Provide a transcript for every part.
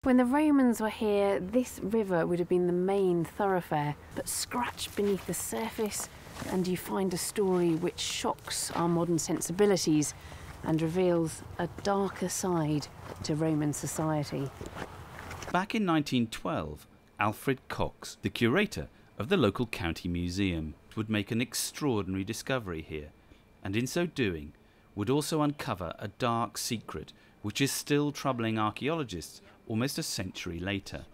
When the Romans were here, this river would have been the main thoroughfare, but scratch beneath the surface and you find a story which shocks our modern sensibilities and reveals a darker side to Roman society. Back in 1912, Alfred Cox, the curator of the local county museum, would make an extraordinary discovery here, and in so doing would also uncover a dark secret which is still troubling archaeologists almost a century later.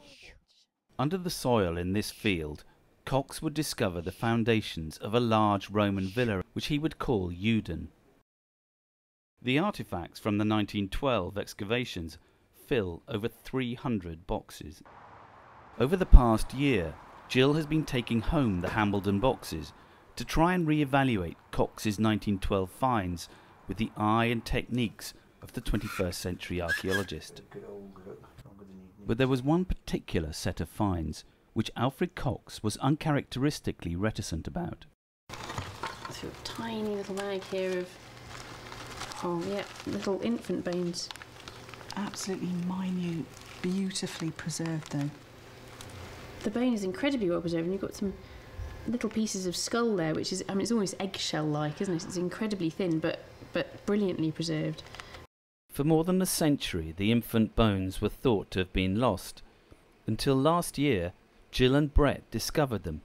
Under the soil in this field, Cox would discover the foundations of a large Roman villa which he would call Euden. The artifacts from the 1912 excavations fill over 300 boxes. Over the past year, Jill has been taking home the Hambleden boxes to try and re-evaluate Cox's 1912 finds with the eye and techniques of the 21st century archaeologist. But there was one particular set of finds which Alfred Cox was uncharacteristically reticent about. So a tiny little bag here of, oh yeah, little infant bones. Absolutely minute, beautifully preserved though. The bone is incredibly well preserved, and you've got some little pieces of skull there, which is, I mean, it's almost eggshell-like, isn't it? It's incredibly thin, but brilliantly preserved. For more than a century, the infant bones were thought to have been lost, until last year, Jill and Brett discovered them,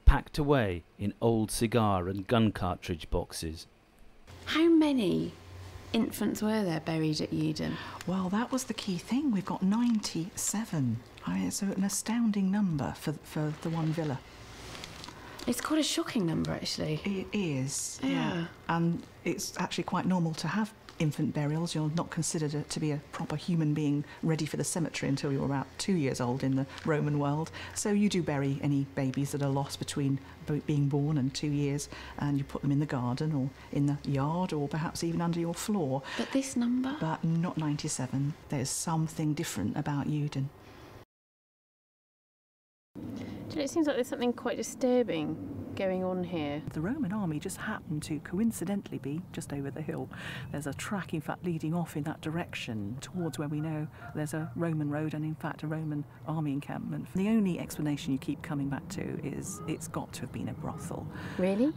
packed away in old cigar and gun cartridge boxes. How many infants were there buried at Euden? Well, that was the key thing. We've got 97. I mean, it's an astounding number for the one villa. It's quite a shocking number, actually. It is, yeah. And it's actually quite normal to have infant burials. You're not considered to be a proper human being ready for the cemetery until you're about 2 years old in the Roman world. So you do bury any babies that are lost between being born and 2 years, and you put them in the garden or in the yard or perhaps even under your floor. But this number? But not 97. There's something different about Euden. Do you know, it seems like there's something quite disturbing going on here. The Roman army just happened to coincidentally be just over the hill. There's a track, in fact, leading off in that direction towards where we know there's a Roman road and, in fact, a Roman army encampment. The only explanation you keep coming back to is it's got to have been a brothel. Really?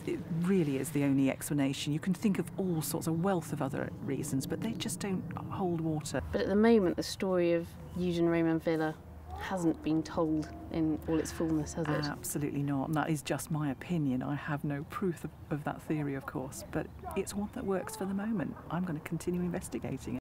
It really is the only explanation. You can think of all sorts of wealth of other reasons, but they just don't hold water. But at the moment, the story of Euden Roman Villa hasn't been told in all its fullness, has it? Absolutely not, and that is just my opinion. I have no proof of that theory, of course, but it's one that works for the moment. I'm going to continue investigating it.